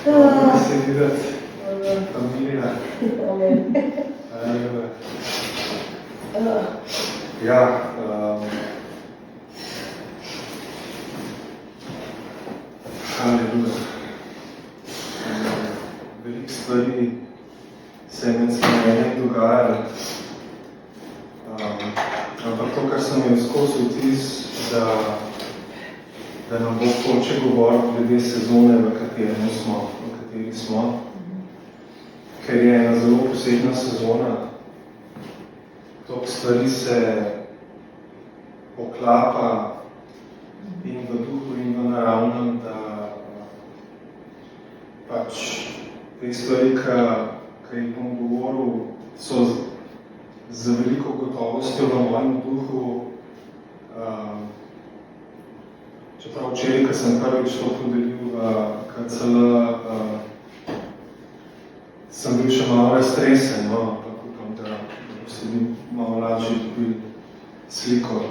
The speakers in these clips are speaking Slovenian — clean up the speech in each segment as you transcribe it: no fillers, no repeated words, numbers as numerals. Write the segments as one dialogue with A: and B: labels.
A: Dobro se videti. Familija. Ja, haleluja. Veliko stvari se je med spremenjem dogajalo. Ampak to, kar sem je skozi vtis, da nam bo hoče govoriti glede sezone, v kateri smo, ker je ena zelo posebna sezona. Toliko stvari se poklapa in v duhu in v naravnem, da pač te stvari, ki jih bom govoril, so z veliko gotovostjo v mojem duhu. Čeprav včeraj, ko sem prvič to podelil v KCL, sem bil še malo raztresen, ampak upam, da boste mi malo lažje dobili sliko.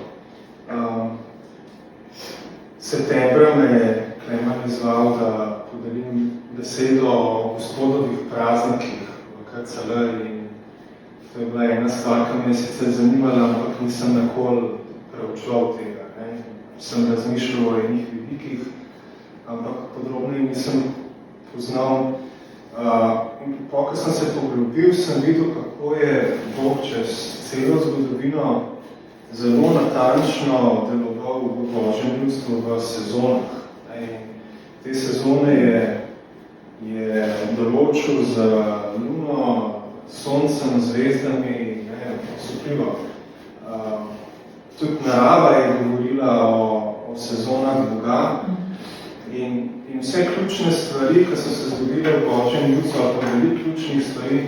A: Septembra me je Kleman izval, da podelim besedo o gospodovih praznikih v KCL in to je bila ena stvar, ki me je sicer zanimala, ampak nisem nikoli preučeval tega. Sem razmišljal o enih vidikih, ampak podrobno nisem poznal. Ko sem se poglobil, sem videl, kako je Bog čez celo zgodovino zelo natančno deloval v Božjem ljudstvu v sezonah. Te sezone je določil z luno, soncem, zvezdami, osupljivo. Tudi narava je govorila o sezonah Boga in vse ključne stvari, ki so se zgodile v Božjem ljudstvu, ali pa veliko ključnih stvari,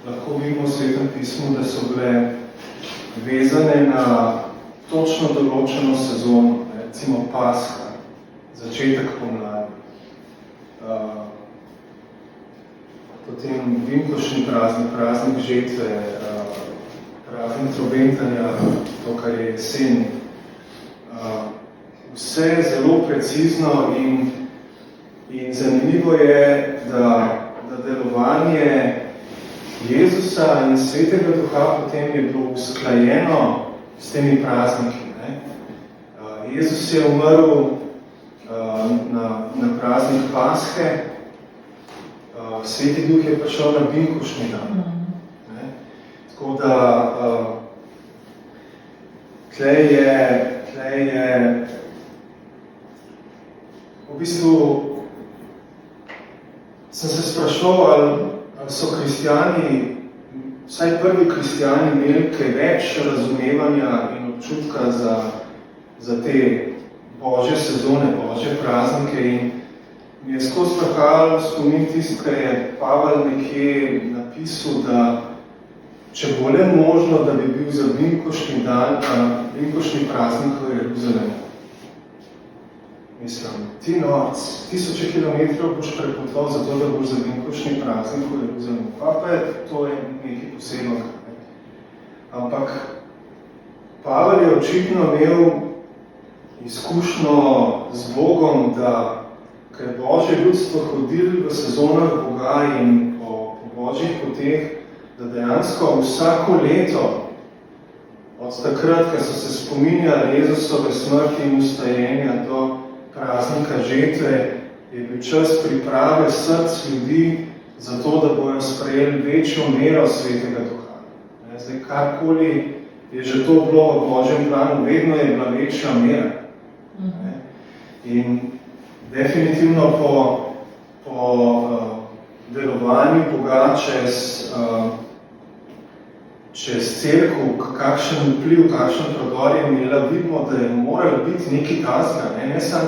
A: lahko vidimo v Svetem pismu, da so bile vezane na točno določeno sezono, recimo Pascha, začetek pomladi. Potem vinkošni praznik žetve, praznik trobentanja, to, kar je jesen. Vse je zelo precizno in zanimivo je, da delovanje Jezusa in Svetega Duha potem je bilo usklajeno s temi prazniki. Jezus je umrl na praznik Pashe, Sveti Duh je prišel na vinkošni dan. Tako da tlej je v bistvu sem se sprašal, ali so kristjani, vsaj prvi kristjani imeli kaj več razumevanja in občutka za te Božje sezone, Božje praznike in mi je skozi prihajalo spomin tisto, kar je Pavel nekje napisal, da če bo le možno, da bi bil za vinkošni dan, vinkošni praznik v Jeruzalemu. Mislim, ti norc, 1000 kilometrov boš prepotoval za to, da boš za vinkošni praznik v Jeruzalemu. Pa je to nekaj posebnega. Ampak Pavel je očitno imel izkušnjo z Bogom, da ker je Božje ljudstvo hodilo v sezonah Boga in po Božjih poteh, da dejansko vsako leto, od takrat, ko so se spominjali Jezusove smrti in vstajenja do praznika žetve, je bil čas priprave src ljudi za to, da bojo sprejeli večjo mero Svetega Duha. Zdaj, karkoli je že to bilo v Božjem planu, vedno je bila večja mera. In definitivno po delovanju Boga čez cerkev, kakšen vpliv, kakšen prodor je imela, vidimo, da je moralo biti nekaj takega. Ne samo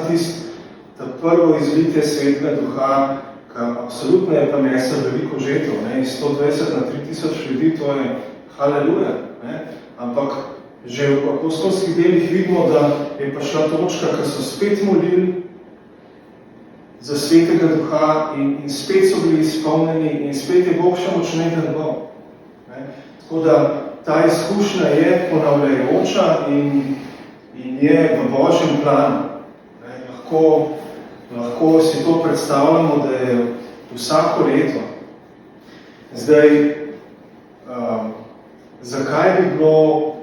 A: ta prvo izlitje Svetega Duha, ki absolutno je pa nesel veliko žetov, iz 120 na 3000 ljudi, to je haleluja. Ampak že v apostolskih delih vidimo, da je prišla točka, ko so spet molili za Svetega Duha in spet so bili izpolnjeni in spet je Bog še močnej deloval. Tako da ta izkušnja je ponavljajoča in je v Božjem planu. lahko si to predstavljamo, da je vsako leto. Zdaj, zakaj bi bilo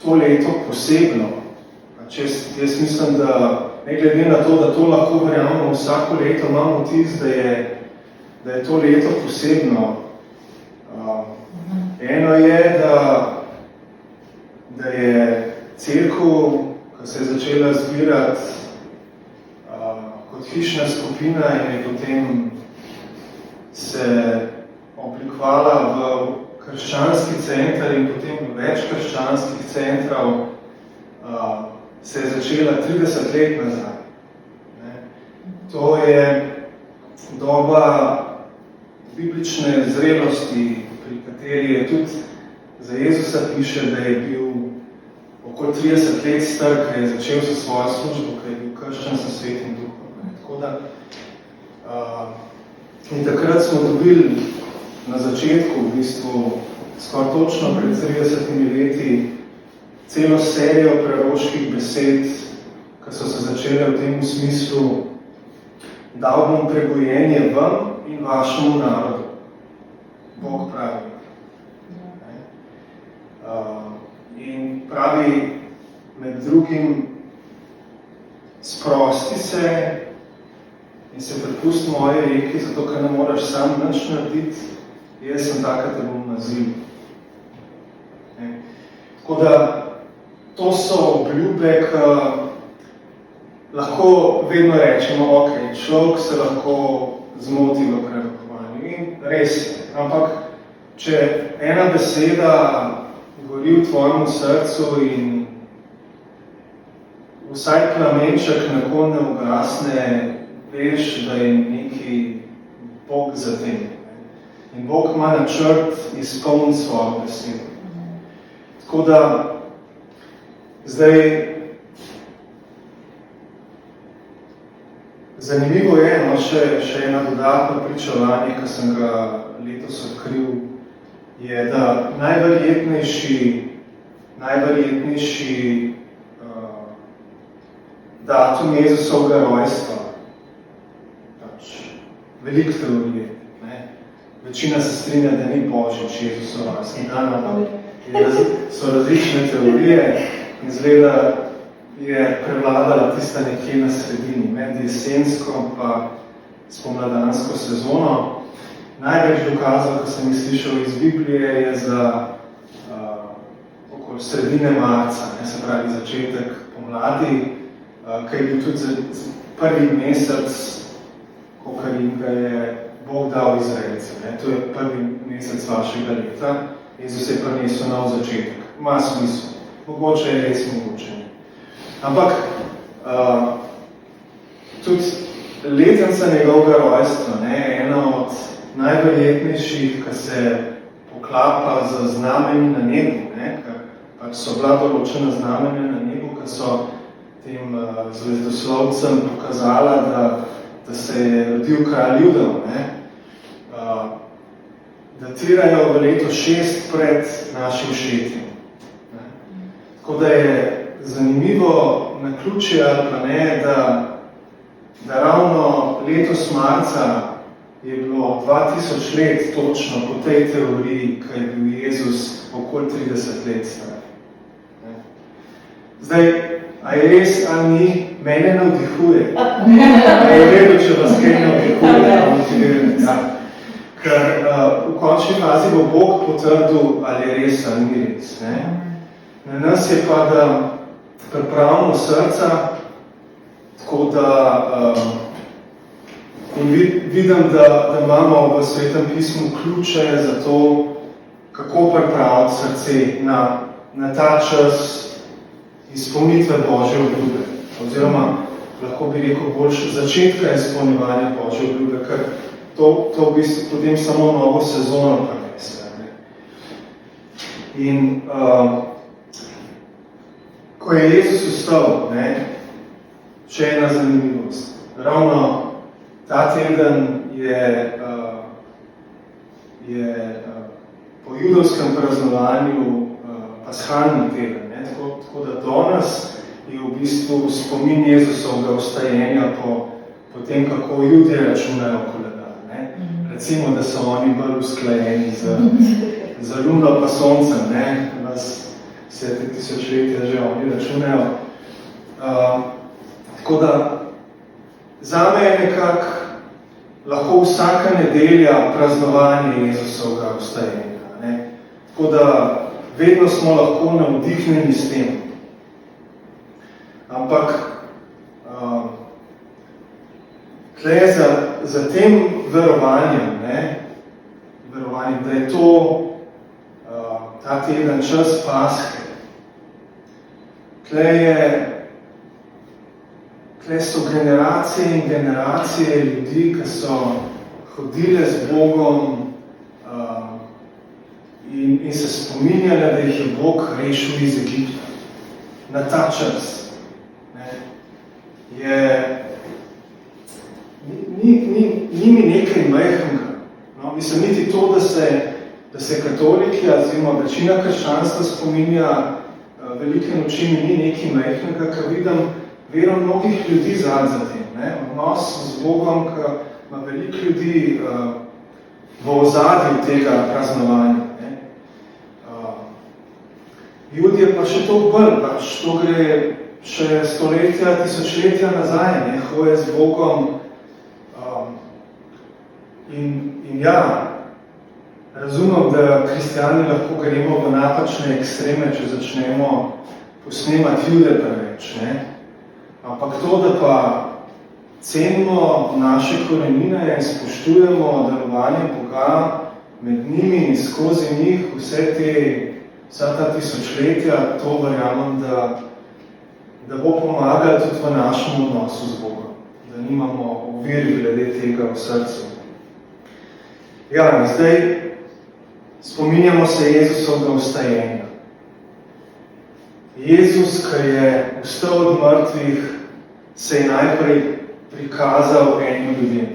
A: to leto posebno? Jaz mislim, da ne glede na to, da to lahko verjamemo vsako leto, imamo vtis, da je to leto posebno. Eno je, da je cerkev, ko se je začela zbirati kot hišna skupina in je potem se oblikovala v krščanski center in potem več krščanskih centrov, se je začela 30 let nazaj. To je doba biblične zrelosti, pri kateri je tudi za Jezusa piše, da je bil okoli 30 let star, ko je začel sa svojo službo, ko je bil krščan sa Svetim Duhom. Tako da, in takrat smo dobili na začetku, v bistvu, skoraj točno pred 30 leti, celo serijo proroških besed, ki so se začele v tem smislu, dal bom prebojenje vam in vašemu narodu. Bog pravi. In pravi med drugim, sprosti se in se prepusti moje reki, zato ker ne moraš sam nič narediti, jaz sem taka, te bom nazil. Tako da, to so obljube, ki lahko vedno rečemo, ok, človek se lahko zmoti v prerokovanju. In res je. Ampak, če ena beseda gori v tvojem srcu in vsaj plamenček neko ne ugasne, veš, da je neki Bog za tem. In Bog ima načrt izpolniti svojo besedo. Tako da, zdaj, zanimivo je, no, še ena dodatna pričevanje, ki sem ga letos odkril, je, da najverjetnejši datum Jezusovega rojstva, veliko teorije, večina se strinja, da ni Božič Jezusov rojstni dan, ampak so različne teorije in izgleda je prevladala tista nekje na sredini, med jesensko pa spomladansko sezono. Največ dokazov, ko sem jih slišal iz Biblije, je za okoli sredine marca, se pravi začetek pomladi, ki je bil tudi prvi mesec, kolikor jim ga je Bog dal Izraelcem. To je prvi mesec vašega leta. Jezus je prinesel nov začetek. Ima smisel. Mogoče je res mogoče. Ampak tudi letenca njegovega rojstva, ena od najverjetnejših, ki se poklapa z znamenji na nebu, ker pač so bila določena znamenja na nebu, ki so tem zvezdoslovcem pokazala, da se je rodil kralj Judov, datirajo v leto 6 pred našim šetjem. Tako da je zanimivo naključje ali pa ne, da ravno letos marca je bilo 2000 let točno po tej teoriji, ki je bil Jezus okoli 30 let star. Zdaj, a je res, ali ni, mene navdihuje. A je redo, če vas kaj navdihuje. Ja. Ker v končni fazi bo Bog potrdil, ali je res, ali ni res. Na nas je pa, da pripravimo srca, tako da in vidim, da imamo v Svetem pismu ključe za to, kako pripraviti srce na ta čas izpolnitve Božje obljube. Oziroma, lahko bi rekel, boljše začetka izpolnjevanja Božje obljube, ker to v bistvu potem samo novo sezono prinese. In ko je Jezus vstal, še ena zanimivost. Ravno ta teden je po judovskem praznovanju pashalni teden. Tako da danes je v bistvu spomin Jezusovega vstajenja po potem kako ljudje računajo koledar. Ne? Recimo, da so oni bolj usklajeni za luno pa soncem, ne? Vse te tisočletja že oni računajo. Tako da zame je nekako lahko vsaka nedelja praznovanje Jezusovega vstajenja. Ne? Tako da vedno smo lahko navdihnjeni s tem. Ampak tle za tem verovanjem, da je to ta teden čas Pashe, tle so generacije in generacije ljudi, ki so hodile z Bogom in se spominjali, da jih je Bog rešil iz Egipta. Na ta čas. Ni mi nekaj majhnega. No, mislim, niti to, da se katoliki, oziroma večina krščanstva spominja velike noči, ni nekaj majhnega, ker vidim vero mnogih ljudi za tem. Ne? Odnos z Bogom, ki ima veliko ljudi v ozadju tega praznovanja. Ne? Ljudje pa še to bolj, pač to gre še stoletja, tisočletja nazaj, ne? Hoje z Bogom. In ja, razumem, da kristjani lahko gremo v napačne ekstreme, če začnemo posnemati ljude preveč. Ne? Ampak to, da pa cenimo naše korenine in spoštujemo delovanje Boga med njimi in skozi njih vsa ta tisočletja, to verjamem, da bo pomagalo tudi v našem odnosu z Bogom, da nimamo ovir glede tega v srcu. Ja, in zdaj spominjamo se Jezusovega vstajenja. Jezus, ki je vstal od mrtvih, se je najprej prikazal enim ljudem.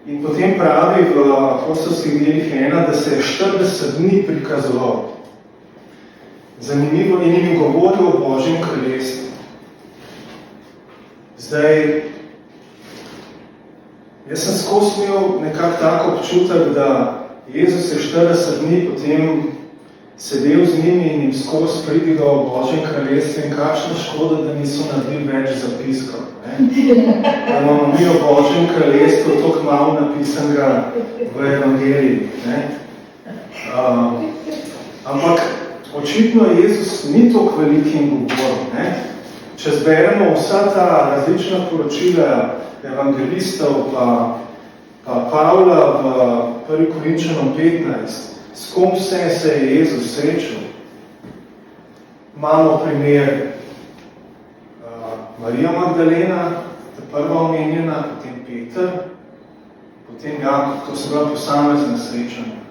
A: In potem pravi v apostolskih delih 1, da se je 40 dni prikazoval. Zanimivo in jim govoril o Božjem kraljestvu. Zdaj, jaz sem skozi imel nekako tako občutek, da Jezus je 40 dni potem sedel z njimi in jim skozi pridigal o Božjem kraljestvu in kakšna škoda, da niso naredili več zapiskov. Da imamo mi o Božjem kraljestvu toliko malo napisanega v evangeliji. Ampak očitno Jezus ni toliko veliki in govoril. Če zberemo vsa ta različna poročila evangelistov pa Pavla v 1. Korinčanom 15, s kom se je Jezus srečal. Imamo primer Marija Magdalena, ta prva omenjena, potem Peter, potem Jakob, to so bila posamezna srečanja.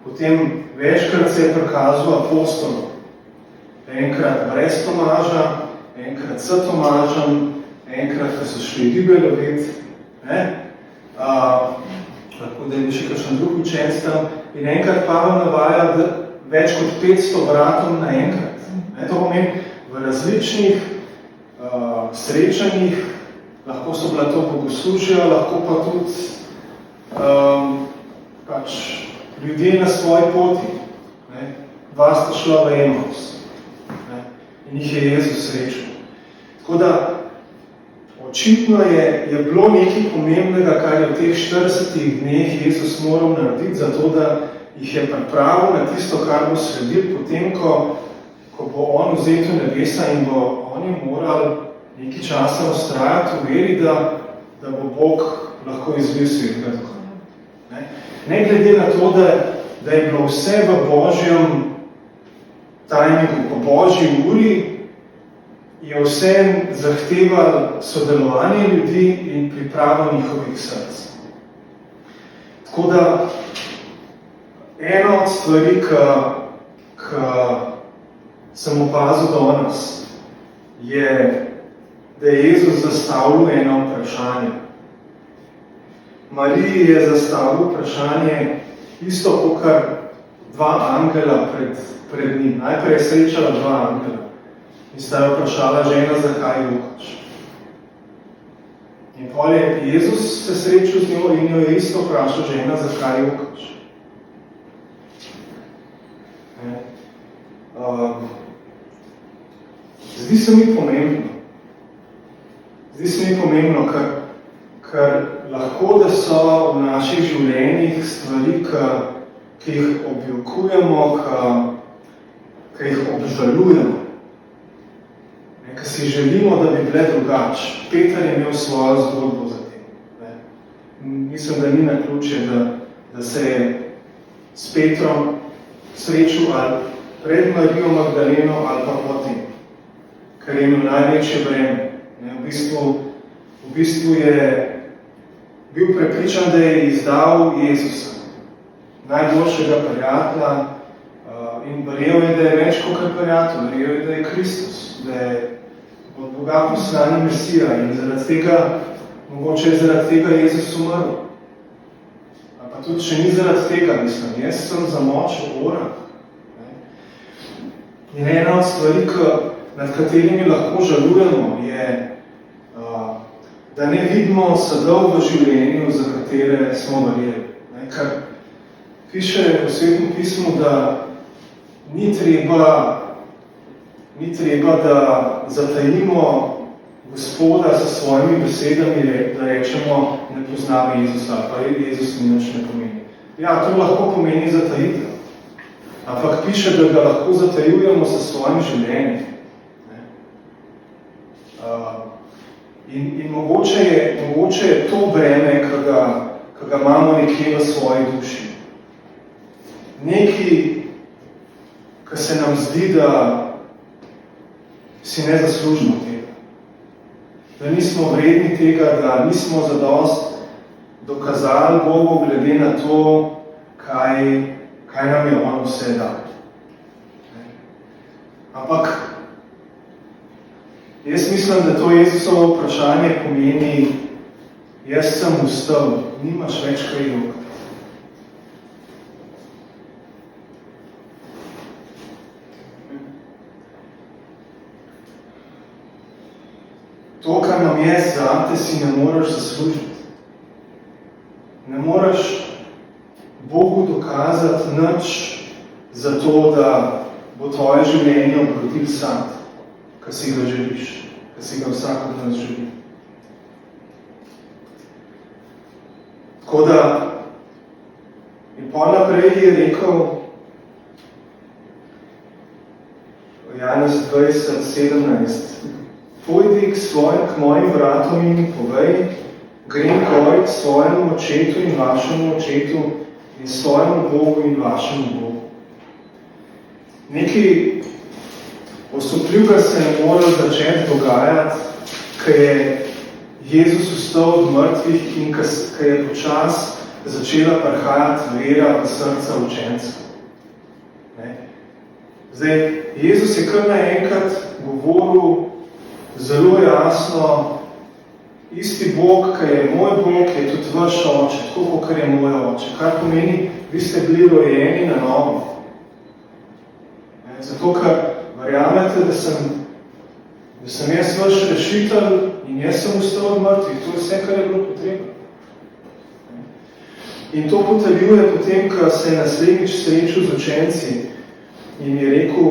A: Potem večkrat se je prikazal apostolom. Enkrat brez Tomaža, enkrat s Tomažem, enkrat, ko so šli ribe loviti, lahko da je še kakšen drug učenc tam, in enkrat Pavel navaja, da več kot 500 bratov naenkrat. To pomeni, v različnih srečanjih, lahko so bila to bogoslužja, lahko pa tudi ljudje na svoji poti. Dva sta šla v Emaus in jih je Jezus srečal. Tako da, očitno je bilo nekaj pomembnega, kar je v teh 40 dneh Jezus moral narediti, zato da jih je pripravil na tisto, kar bo sledil potem, ko bo on vzel v nebesa in bo oni morali nekaj časa vztrajati v veri, da bo Bog lahko izvil Svetega Duha. Ne glede na to, da je bilo vse v Božjem tajniku, po Božji uri, je vse zahteval sodelovanje ljudi in pripravo njihovih src. Tako da, ena od stvari, ki sem opazil danes, je, da je Jezus zastavil eno vprašanje. Mariji je zastavil vprašanje isto, kakor dva angela pred njim. Najprej je srečala dva angela. In sta jo vprašala žena, zakaj jokaš. In potem je Jezus se srečal z njo in jo je isto vprašal žena, zakaj jokaš. Zdi se mi pomembno, ker lahko, da so v naših življenjih stvari, ki jih objokujemo, ki jih obžalujemo, ki si želimo, da bi bile drugače. Peter je imel svojo zgodbo za tem. Mislim, da ni naključje, da se je s Petrom srečal ali pred Marijo Magdaleno ali pa potem, ker je imel največje breme. V bistvu je bil prepričan, da je izdal Jezusa, najboljšega prijatelja, in verjel je, da je več kot prijatelj, verjel je, da je Kristus, da je od Boga poslani Mesija in mogoče je zaradi tega Jezus umrl. Ali pa tudi, če ni zaradi tega, mislim, jaz sem za moč ora. In ena od stvari, nad katerimi lahko žalujemo, je, da ne vidimo sadov v življenju, za katere smo verjeli. Ker piše v Svetem pismu, da ni treba, da zatajimo Gospoda sa svojimi besedami, da rečemo, ne poznamo Jezusa, pa Jezus mi nič ne pomeni. Ja, to lahko pomeni zatajitev. Ampak piše, da ga lahko zatajujemo sa svojim življenjem. In mogoče je to breme, ki ga imamo nekje v svoji duši. Nekaj, ki se nam zdi, da si ne zaslužimo tega. Da nismo vredni tega, da nismo zadost dokazali Bogu glede na to, kaj nam je on vse dal. Ampak jaz mislim, da to Jezusovo vprašanje pomeni, jaz sem vstal, nimaš več kaj jokati. To, kar nam je zate, si ne moreš zaslužiti. Ne moreš Bogu dokazati nič za to, da bo tvoje življenje obrodil sad, ki si ga želiš, ki si ga vsak od nas želi. Tako da, in pol naprej je rekel, Janez 20:17, pojdi k mojim vratom in povej, grem gor k svojemu očetu in vašemu očetu in svojemu Bogu in vašemu Bogu. Nekaj osupljivega se je moral začeti dogajati, ko je Jezus vstal od mrtvih in ko je počas začela prihajati vera v srca učencev. Zdaj, Jezus je kar naenkrat govoril zelo jasno, isti Bog, ki je moj Bog, je tudi vaš oče, tako kot je moj oče. Kar pomeni, vi ste bili rojeni na novo. Zato, ker verjamete, da sem jaz vaš rešitelj in jaz sem vstal od mrtvih. To je vse, kar je bilo potrebno. In to potrjuje potem, ko se je naslednjič srečal z učenci in je rekel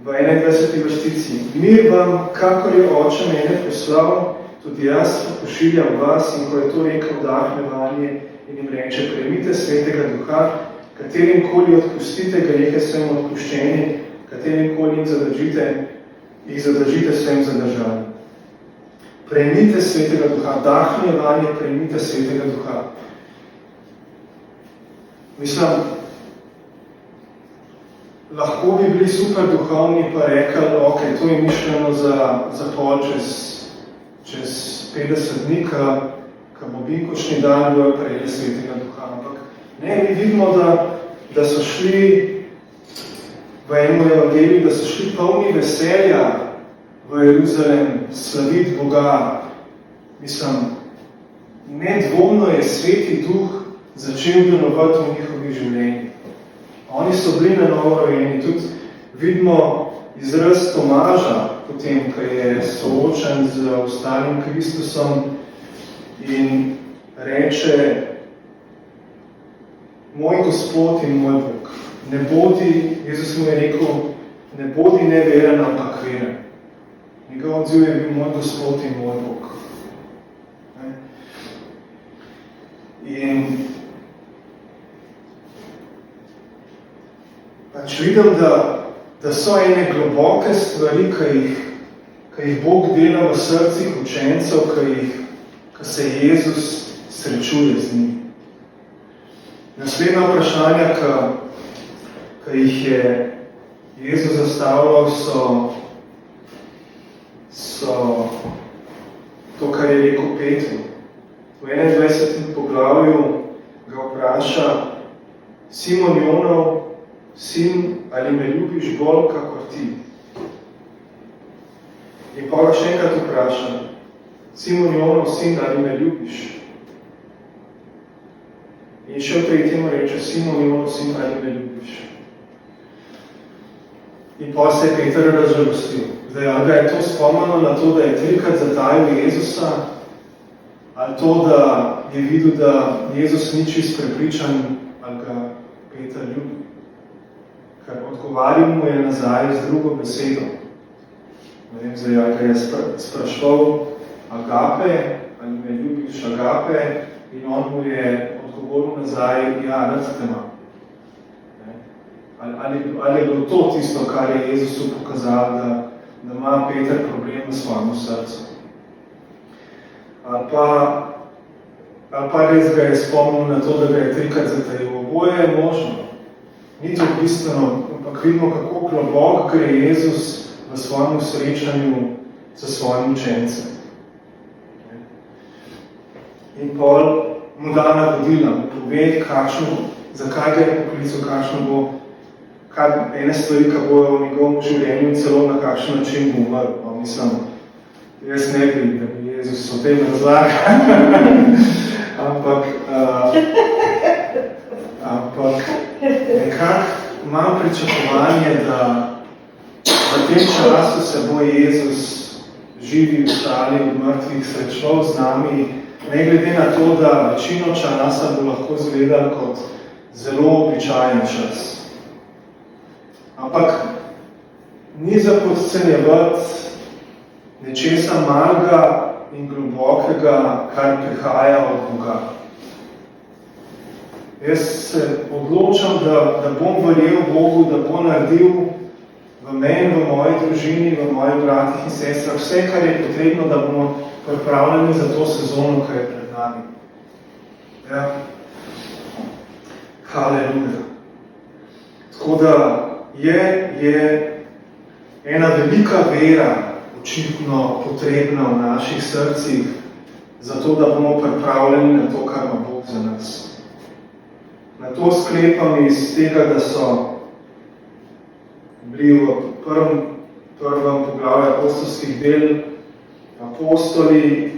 A: v 21. vrstici, mir vam, kakor je oče mene poslal, tudi jaz pošiljam vas, in ko je to rekel, vdahne vanje in jim reče, prejmite svetega duha, katerim koli odpustite grehe, so jim odpuščeni, katerim koli jih zadržite, so jim zadržani. Prejmite svetega duha, vdahne vanje, prejmite svetega duha. Mislim, lahko bi bili super duhovni pa rekli, ok, to je mišljeno za pol čez 50 dni, ko bo binkočni dan, bojo prejeli svetega duha. Ampak ne, mi vidimo, da so šli v enem evangeliju, da so šli polni veselja v Jeruzalem slaviti Boga. Mislim, nedvomno je Sveti Duh začel delovati v njihovih življenjih. Oni so bili na novo rojeni. Tudi vidimo izraz Tomaža, potem, ko je soočen z ostalim Kristusom in reče: moj Gospod in moj Bog, ne bodi, Jezus mu je rekel, ne bodi neveren, ampak veren. Njegov odziv je bil moj Gospod in moj Bog. In pač vidim, da so ene globoke stvari, ki jih Bog dela v srcih učencev, ki se Jezus srečuje z njim. Naslednja vprašanja, ki jih je Jezus zastavljal, so to, kar je rekel Petru. V 21. poglavju ga vpraša: Simon Jonov, sin, ali me ljubiš bolj kakor ti? In pa ga še enkrat vpraša: Simon Jonov, sin, ali me ljubiš? In še v tretjemu reče: Simon Jonov, sin, ali me ljubiš? In pa se je Peter razžalostil. Zdaj, ali ga je to spomnilo na to, da je trikrat zatajil Jezusa, ali to, da je videl, da Jezus ni čist prepričan, ali ga Peter ljubi. Ker odgovaril mu je nazaj z drugo besedo. Ne vem, zdaj, ali ga je sprašval agape, ali me ljubiš agape, in on mu je odgovoril nazaj: ja, rad te imam. Ali je bilo to tisto, kar je Jezusu pokazal, da ima Peter problem v svojem srcu? Ali pa res ga je spomnil na to, da ga je trikrat zatajil. Oboje je možno. Ni to bistveno, ampak vidimo, kako globoko gre Jezus v svojem srečanju s svojim učencem. In pol mu da navodila, mu pove, zakaj ga je poklical, kakšno bo, ene stvari, ki bojo v njegovem življenju in celo na kakšen način bo umrl. Mislim, jaz ne bi, da bi Jezus o tem razlagal. ampak nekako imam pričakovanje, da v tem času se bo Jezus živi, ostali od mrtvih srečal z nami, ne glede na to, da večino časa bo lahko izgledal kot zelo običajen čas. Ampak ni za podcenjevati nečesa malega in globokega, kar prihaja od Boga. Jaz se odločam, da bom verjel Bogu, da bo naredil v meni, v moji družini, v mojih bratih in sestrah vse, kar je potrebno, da bomo pripravljeni za to sezono, ki je pred nami. Ja. Haleluja. Tako da je ena velika vera očitno potrebna v naših srcih, zato da bomo pripravljeni na to, kar ima Bog za nas. Na to sklepam iz tega, da so bili v prvem poglavju apostolskih del apostoli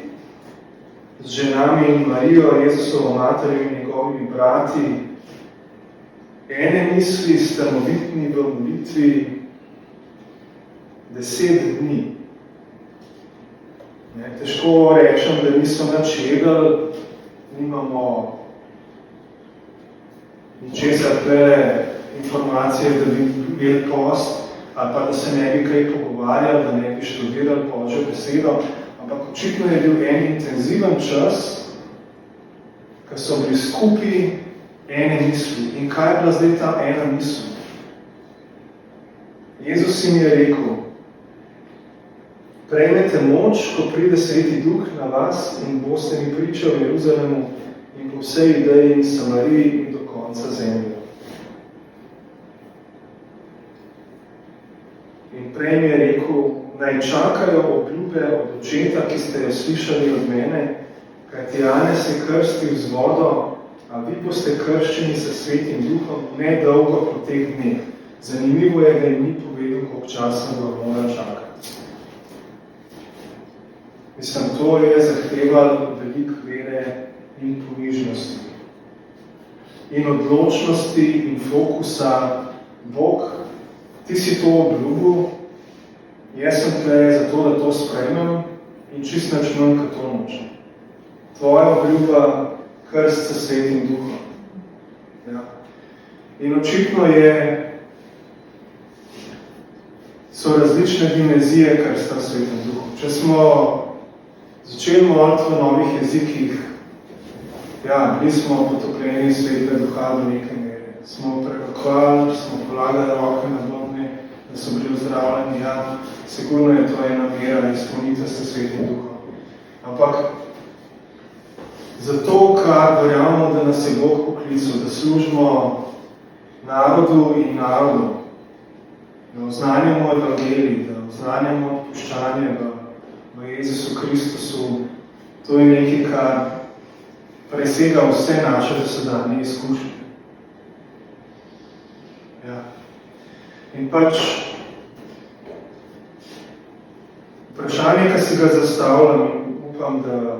A: z ženami in Marijo, Jezusovo materjo in njegovimi brati, ene misli stanovitni v molitvi 10 dni. Težko rečem, da niso nič jedli, nimamo ničesar tele informacije, da bi imeli post, ali pa da se ne bi kaj pogovarjali, da ne bi študirali Božjo besedo, ampak očitno je bil en intenziven čas, ko so bili skupaj ene misli. In kaj je bila zdaj ta ena misel? Jezus jim je rekel: prejmete moč, ko pride Sveti Duh na vas in boste mi pričali v Jeruzalemu in po vsej Judeji in Samariji in do konca zemlje. In prej mi je rekel: naj čakajo obljube od očeta, ki ste jo slišali od mene, kajti Janez je krstil z vodo, a vi boste krščeni s Svetim Duhom ne dolgo po teh dneh. Zanimivo je, da jim ni povedal, koliko časa ga mora čakati. Mislim, to je zahtevalo veliko vere in ponižnosti. In odločnosti in fokusa. Bog, ti si to obljubil jaz sem tukaj zato, da to sprejmem in čisto nič manj, kot to nočem. Tvoja obljuba krst s Svetim Duhom. Ja. In očitno so različne dimenzije krsta s Svetim Duhom. Če smo začeli moliti v novih jezikih, ja, bili smo potopljeni Svetega Duha do neke mere. Smo prerokovali, smo polagali roke na dlobne, da so bili ozdravljeni, ja, sigurno je to ena mera izpolnitve s Svetim Duhom. Ampak zato, kar verjamemo, da nas je Bog poklical, da služimo narodu in narodu, da oznanjamo evangelij, da oznanjamo odpuščanje v Jezusu Kristusu, to je nekaj, kar presega vse naše dosedanje izkušnje. Ja. In pač vprašanje, ki si ga zastavljam, upam, da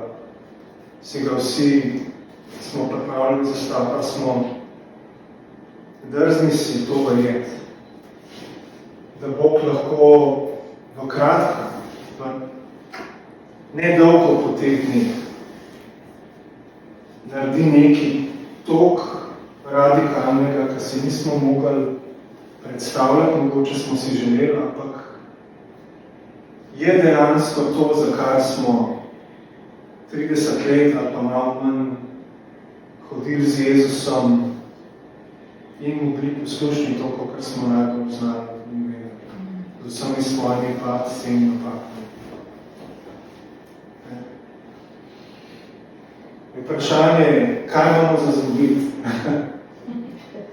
A: si ga vsi smo pripravljeni zastavljati, smo drzni si to verjeti, da Bog lahko v kratkem, ne dolgo po teh dneh, naredi nekaj toliko radikalnega, kar si nismo mogli predstavljati, mogoče smo si želeli, ampak je dejansko to, za kar smo 30 let ali pa malo manj hodili z Jezusom in mu bili poslušni toliko, kar smo najbolj znali in vedeli, z vsemi svojimi padci in napakami. Vprašanje, kaj imamo za zgubiti?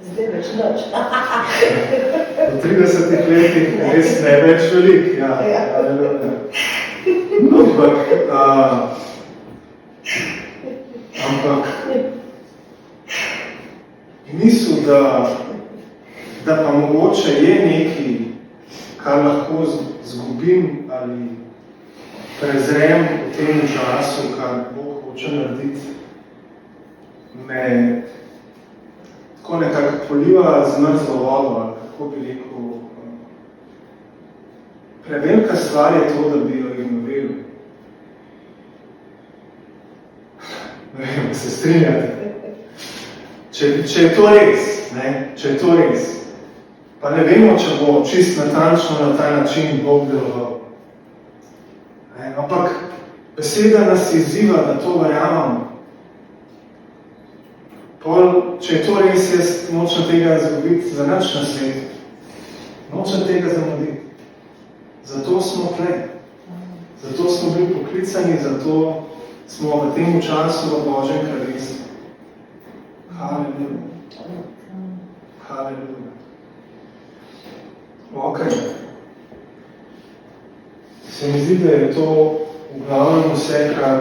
B: Zdaj več noč.
A: V 30 letih res ne več velik. Ja. Ampak misel, da pa mogoče je nekaj, kar lahko zgubim ali prezrem v tem času, kar Bog hoče narediti, me tako nekako poliva z mrzlo vodo, ali kako bi rekel. Prevelika stvar je to, da bi jo ignorili. Ne vem, se strinjate. Če je to res, če je to res, pa ne vemo, če bo čist natančno na ta način Bog deloval. Ampak beseda nas izziva, da to verjamemo. Če je to res, jaz nočem tega izgubiti za nič na svetu. Nočem tega zamuditi. Zato smo tle. Zato smo bili poklicani, zato smo v tem času v Božjem kraljestvu. Haleluja. Haleluja. Ok. Se mi zdi, da je to v glavnem vse, kar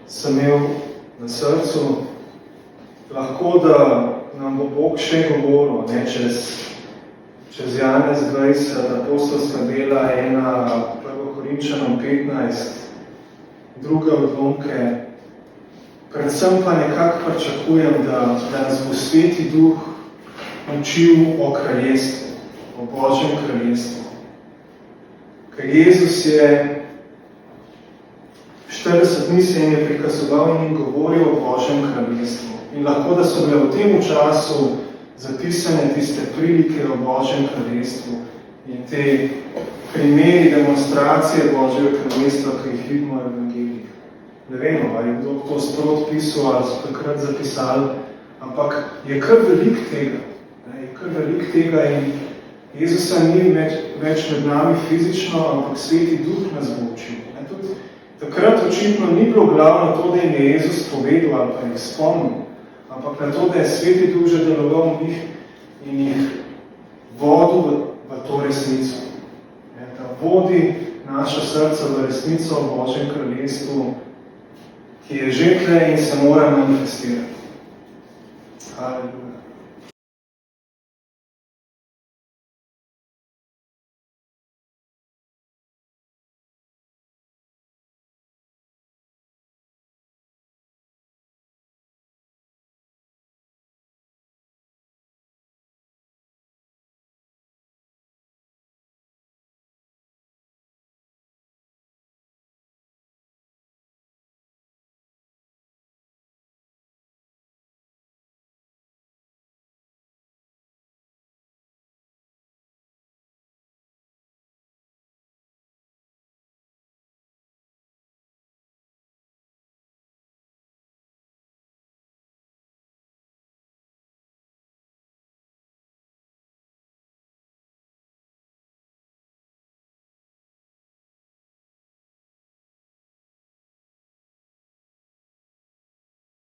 A: sem imel na srcu. Lahko, da nam bo Bog še govoril, čez Janez 20, apostolska dela 1, 1. Korinčanom 15, druge odlomke. Predvsem pa nekako pričakujem, da nas bo Sveti Duh učil o kraljestvu, o Božjem kraljestvu. Ker Jezus je 40 dni se jim je prikazoval in jim govoril o Božjem kraljestvu. In lahko, da so bile v tem času zapisane tiste prilike o Božjem kraljestvu in te primeri demonstracije Božjega kraljestva, ki jih vidimo v evangeliji. Ne vemo, ali je kdo to sprot pisal, ali so takrat zapisali, ampak je kar velik tega. Je kar velik tega in Jezusa ni več med nami fizično, ampak Sveti Duh nas bo učil. Tudi takrat očitno ni bilo glavno to, da jim je Jezus povedal ali pa jih spomnil, ampak na to, da je Sveti Duh že deloval v njih in jih vodil v to resnico. Da vodi naša srca v resnico v Božjem kraljestvu, ki je že tle in se mora manifestirati. Haleluja.